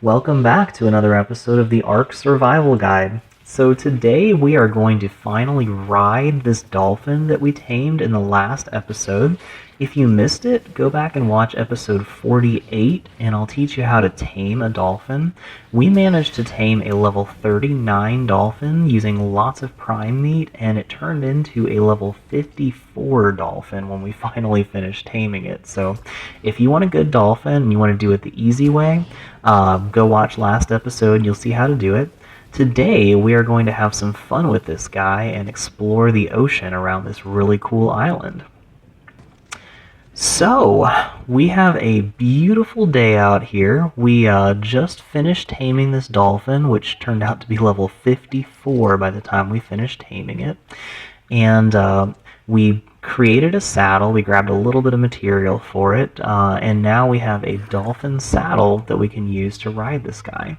Welcome back to another episode of the Ark Survival Guide. So today we are going to finally ride this dolphin that we tamed in the last episode. If you missed it, go back and watch episode 48 and I'll teach you how to tame a dolphin. We managed to tame a level 39 dolphin using lots of prime meat, and it turned into a level 54 dolphin when we finally finished taming it. So if you want a good dolphin and you want to do it the easy way, go watch last episode, you'll see how to do it. Today, we are going to have some fun with this guy and explore the ocean around this really cool island. So, we have a beautiful day out here. We just finished taming this dolphin, which turned out to be level 54 by the time we finished taming it. And we created a saddle. We grabbed a little bit of material for it, and now we have a dolphin saddle that we can use to ride this guy.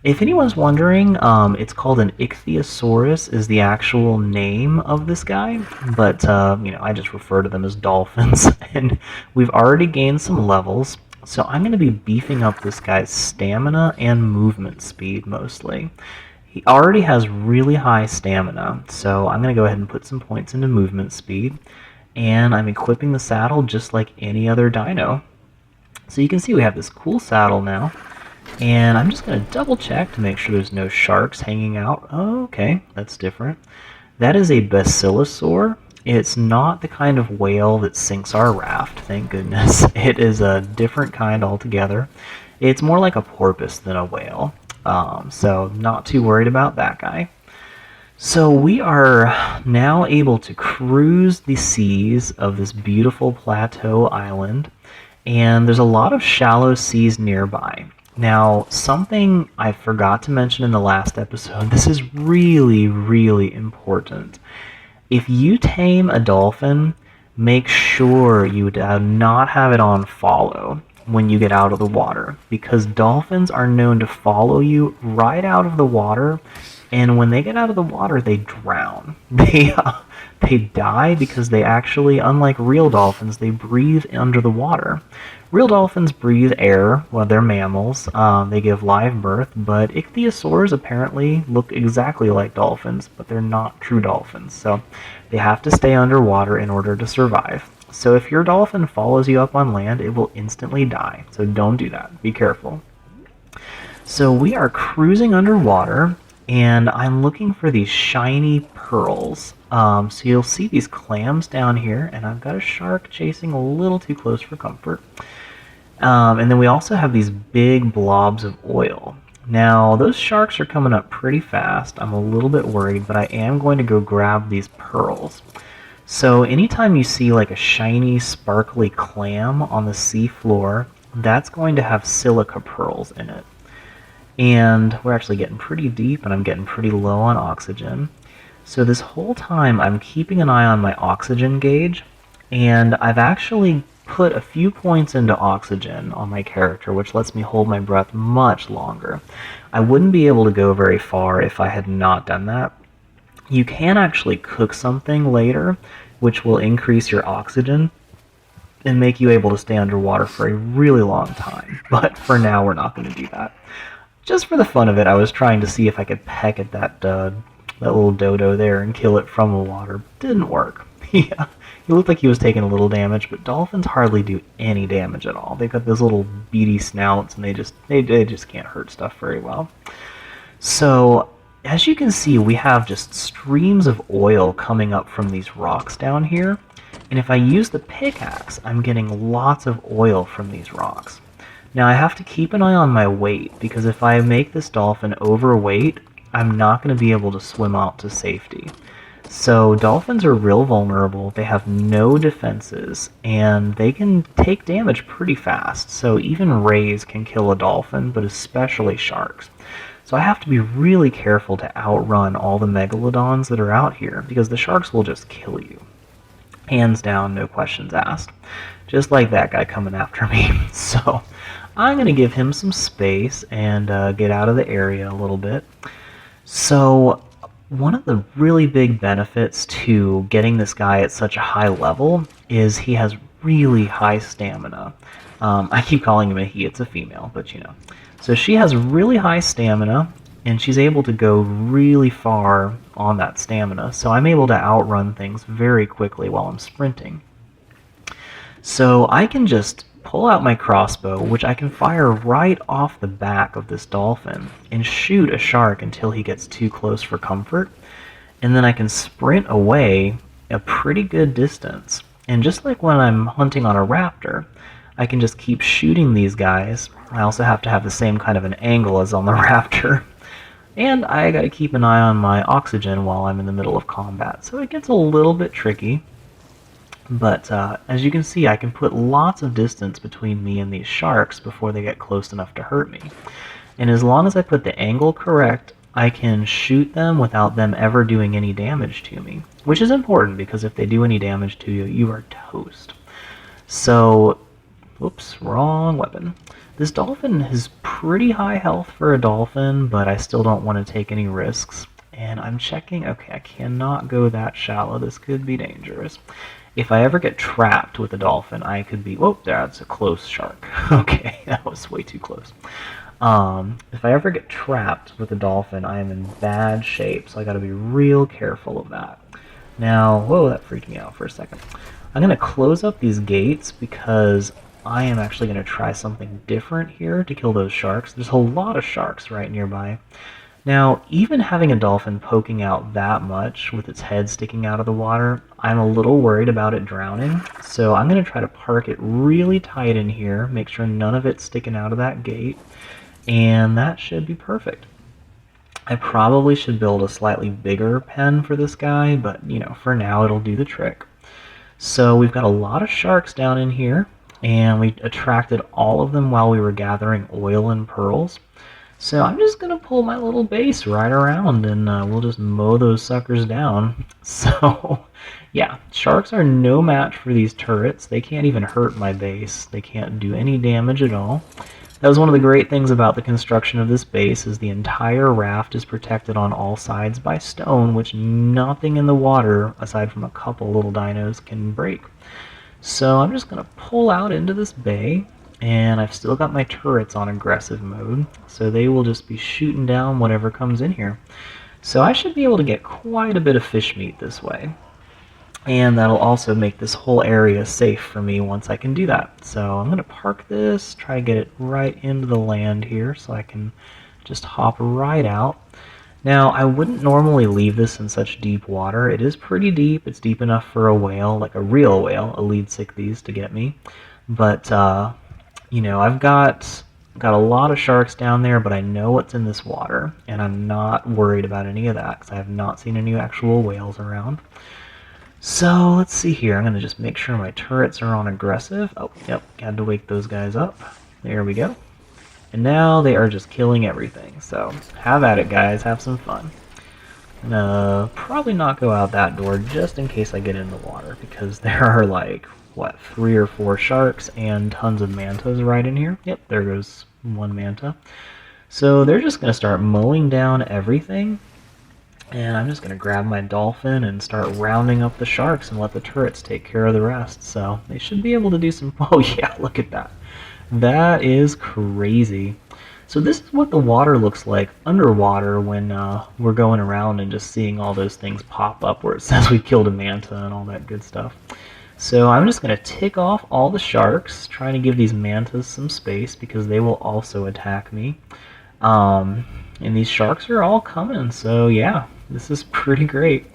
If anyone's wondering, it's called an ichthyosaurus is the actual name of this guy, but I just refer to them as dolphins. And we've already gained some levels, so I'm going to be beefing up this guy's stamina and movement speed mostly. He already has really high stamina, so I'm going to go ahead and put some points into movement speed, and I'm equipping the saddle just like any other dino. So you can see we have this cool saddle now. And I'm just going to double check to make sure there's no sharks hanging out. Oh, okay, that's different. That is a basilosaur. It's not the kind of whale that sinks our raft, thank goodness. It is a different kind altogether. It's more like a porpoise than a whale. So not too worried about that guy. So we are now able to cruise the seas of this beautiful plateau island. And there's a lot of shallow seas nearby. Now, something I forgot to mention in the last episode, this is really, really important. If you tame a dolphin, make sure you do not have it on follow when you get out of the water, because dolphins are known to follow you right out of the water, and when they get out of the water, they drown. They die because they actually, unlike real dolphins, they breathe under the water. Real dolphins breathe air, well, they're mammals. They give live birth, but ichthyosaurs apparently look exactly like dolphins, but they're not true dolphins. So they have to stay underwater in order to survive. So if your dolphin follows you up on land, it will instantly die. So don't do that. Be careful. So we are cruising underwater, and I'm looking for these shiny pearls. So you'll see these clams down here, and I've got a shark chasing a little too close for comfort. And then we also have these big blobs of oil. Now, those sharks are coming up pretty fast. I'm a little bit worried, but I am going to go grab these pearls. So anytime you see like a shiny, sparkly clam on the sea floor, that's going to have silica pearls in it. And we're actually getting pretty deep, and I'm getting pretty low on oxygen. So this whole time I'm keeping an eye on my oxygen gauge, and I've actually put a few points into oxygen on my character, which lets me hold my breath much longer. I wouldn't be able to go very far if I had not done that. You can actually cook something later, which will increase your oxygen and make you able to stay underwater for a really long time. But for now, we're not going to do that. Just for the fun of it, I was trying to see if I could peck at that little dodo there and kill it from the water. Didn't work. Yeah, he looked like he was taking a little damage, but dolphins hardly do any damage at all. They've got those little beady snouts, and they just can't hurt stuff very well. So as you can see, we have just streams of oil coming up from these rocks down here, and if I use the pickaxe, I'm getting lots of oil from these rocks. Now I have to keep an eye on my weight, because if I make this dolphin overweight, I'm not going to be able to swim out to safety. So dolphins are real vulnerable. They have no defenses, and they can take damage pretty fast. So even rays can kill a dolphin, but especially sharks. So I have to be really careful to outrun all the megalodons that are out here, because the sharks will just kill you. Hands down, no questions asked. Just like that guy coming after me. So I'm going to give him some space and get out of the area a little bit. So one of the really big benefits to getting this guy at such a high level is he has really high stamina. I keep calling him a he, it's a female, but you know. So she has really high stamina, and she's able to go really far on that stamina. So I'm able to outrun things very quickly while I'm sprinting. So I can just pull out my crossbow, which I can fire right off the back of this dolphin, and shoot a shark until he gets too close for comfort. And then I can sprint away a pretty good distance. And just like when I'm hunting on a raptor, I can just keep shooting these guys. I also have to have the same kind of an angle as on the raptor. And I gotta keep an eye on my oxygen while I'm in the middle of combat. So it gets a little bit tricky. But as you can see, I can put lots of distance between me and these sharks before they get close enough to hurt me. And as long as I put the angle correct, I can shoot them without them ever doing any damage to me. Which is important, because if they do any damage to you, you are toast. So, whoops, wrong weapon. This dolphin has pretty high health for a dolphin, but I still don't want to take any risks. And I'm checking, okay, I cannot go that shallow. This could be dangerous. If I ever get trapped with a dolphin, I could be... Whoa, that's a close shark. Okay, that was way too close. If I ever get trapped with a dolphin, I am in bad shape, so I gotta be real careful of that. Now, whoa, that freaked me out for a second. I'm gonna close up these gates because I am actually gonna try something different here to kill those sharks. There's a lot of sharks right nearby. Now, even having a dolphin poking out that much with its head sticking out of the water, I'm a little worried about it drowning. So I'm going to try to park it really tight in here, make sure none of it's sticking out of that gate, and that should be perfect. I probably should build a slightly bigger pen for this guy, but you know, for now it'll do the trick. So we've got a lot of sharks down in here, and we attracted all of them while we were gathering oil and pearls. So I'm just going to pull my little base right around, and we'll just mow those suckers down. So, yeah, sharks are no match for these turrets. They can't even hurt my base. They can't do any damage at all. That was one of the great things about the construction of this base, is the entire raft is protected on all sides by stone, which nothing in the water, aside from a couple little dinos, can break. So I'm just going to pull out into this bay. And I've still got my turrets on aggressive mode, so they will just be shooting down whatever comes in here. So I should be able to get quite a bit of fish meat this way. And that'll also make this whole area safe for me once I can do that. So I'm going to park this, try to get it right into the land here so I can just hop right out. Now, I wouldn't normally leave this in such deep water. It is pretty deep. It's deep enough for a whale, like a real whale, a lead sick-these, to get me. But, you know, I've got a lot of sharks down there, but I know what's in this water, and I'm not worried about any of that because I have not seen any actual whales around. So let's see here. I'm going to just make sure my turrets are on aggressive. Oh, yep, had to wake those guys up. There we go. And now they are just killing everything. So have at it, guys. Have some fun. I'm gonna probably not go out that door just in case I get in the water, because there are like, what, 3 or 4 sharks and tons of mantas right in here. Yep, there goes one manta. So they're just going to start mowing down everything. And I'm just going to grab my dolphin and start rounding up the sharks and let the turrets take care of the rest. So they should be able to do some... Oh yeah, look at that. That is crazy. So this is what the water looks like underwater when we're going around and just seeing all those things pop up where it says we killed a manta and all that good stuff. So I'm just going to tick off all the sharks, trying to give these mantas some space because they will also attack me. And these sharks are all coming, so yeah, this is pretty great.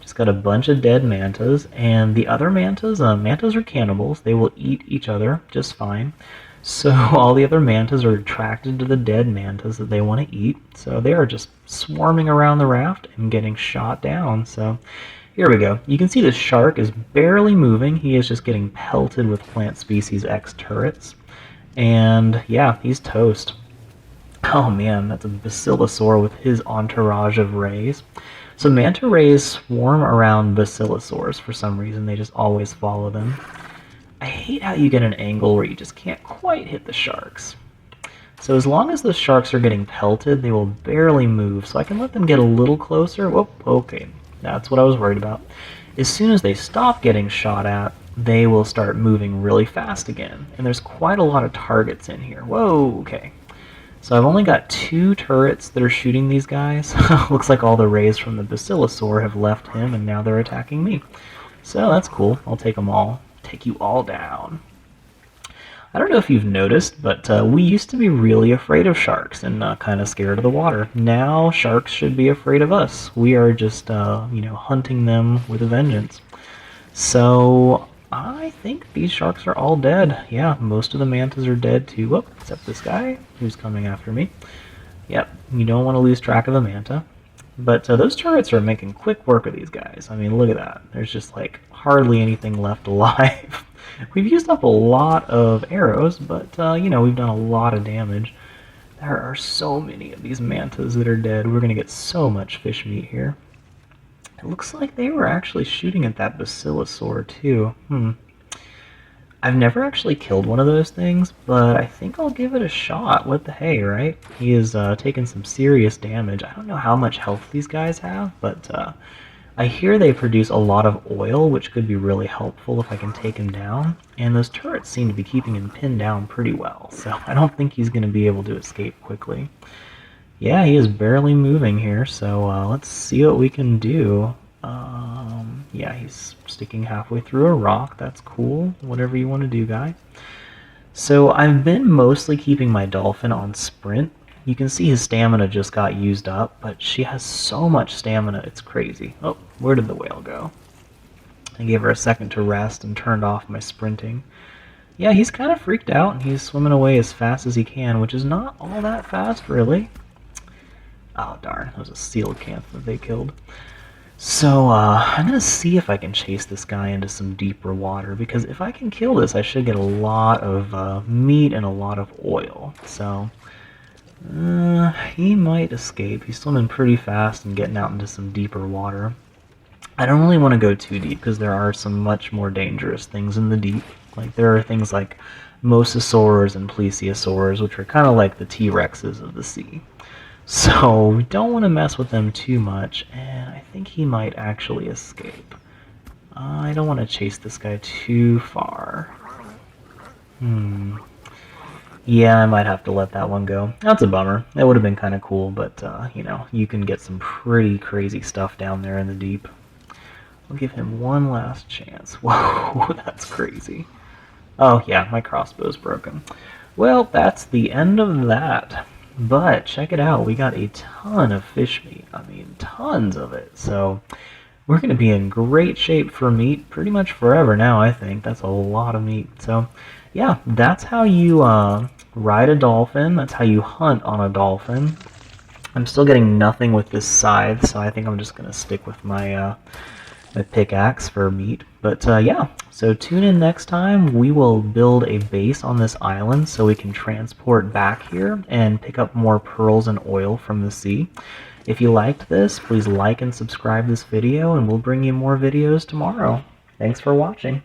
Just got a bunch of dead mantas, and the other mantas, mantas are cannibals. They will eat each other just fine. So all the other mantas are attracted to the dead mantas that they want to eat. So they are just swarming around the raft and getting shot down. So here we go. You can see the shark is barely moving. He is just getting pelted with Plant Species X turrets. And yeah, he's toast. Oh man, that's a basilosaur with his entourage of rays. So manta rays swarm around basilosaurs for some reason. They just always follow them. I hate how you get an angle where you just can't quite hit the sharks. So as long as the sharks are getting pelted, they will barely move. So I can let them get a little closer. Whoop, okay. That's what I was worried about. As soon as they stop getting shot at, they will start moving really fast again. And there's quite a lot of targets in here. Whoa, okay. So I've only got 2 turrets that are shooting these guys. Looks like all the rays from the Basilosaur have left him, and now they're attacking me. So that's cool. I'll take them all. Take you all down. I don't know if you've noticed, but we used to be really afraid of sharks and kind of scared of the water. Now sharks should be afraid of us. We are just, hunting them with a vengeance. So I think these sharks are all dead. Yeah, most of the mantas are dead too. Whoop, except this guy who's coming after me. Yep, you don't want to lose track of the manta. But those turrets are making quick work of these guys. I mean, look at that. There's just like hardly anything left alive. We've used up a lot of arrows, but we've done a lot of damage. There are so many of these mantas that are dead. We're going to get so much fish meat here. It looks like they were actually shooting at that Basilosaur too. I've never actually killed one of those things, but I think I'll give it a shot. What the hey, right? He is taking some serious damage. I don't know how much health these guys have, but I hear they produce a lot of oil, which could be really helpful if I can take him down. And those turrets seem to be keeping him pinned down pretty well, so I don't think he's going to be able to escape quickly. Yeah, he is barely moving here, so let's see what we can do. Yeah, he's sticking halfway through a rock. That's cool. Whatever you want to do, guy. So I've been mostly keeping my Dolphin on sprint. You can see his stamina just got used up, but she has so much stamina, it's crazy. Oh, where did the whale go? I gave her a second to rest and turned off my sprinting. Yeah, he's kind of freaked out, and he's swimming away as fast as he can, which is not all that fast, really. Oh, darn. That was a coelacanth that they killed. So, I'm going to see if I can chase this guy into some deeper water, because if I can kill this, I should get a lot of meat and a lot of oil. So, he might escape. He's swimming pretty fast and getting out into some deeper water. I don't really want to go too deep, because there are some much more dangerous things in the deep. Like, there are things like mosasaurs and plesiosaurs, which are kind of like the T-Rexes of the sea. So we don't want to mess with them too much, and I think he might actually escape. I don't want to chase this guy too far. Yeah, I might have to let that one go. That's a bummer. That would have been kind of cool, but, you can get some pretty crazy stuff down there in the deep. I'll give him one last chance. Whoa, that's crazy. Oh, yeah, my crossbow's broken. Well, that's the end of that. But check it out, we got a ton of fish meat. I mean, tons of it. So we're going to be in great shape for meat pretty much forever now, I think. That's a lot of meat. So yeah, that's how you ride a dolphin. That's how you hunt on a dolphin. I'm still getting nothing with this scythe, so I think I'm just going to stick with my my pickaxe for meat. But yeah, so tune in next time. We will build a base on this island so we can transport back here and pick up more pearls and oil from the sea. If you liked this, please like and subscribe this video, and we'll bring you more videos tomorrow. Thanks for watching.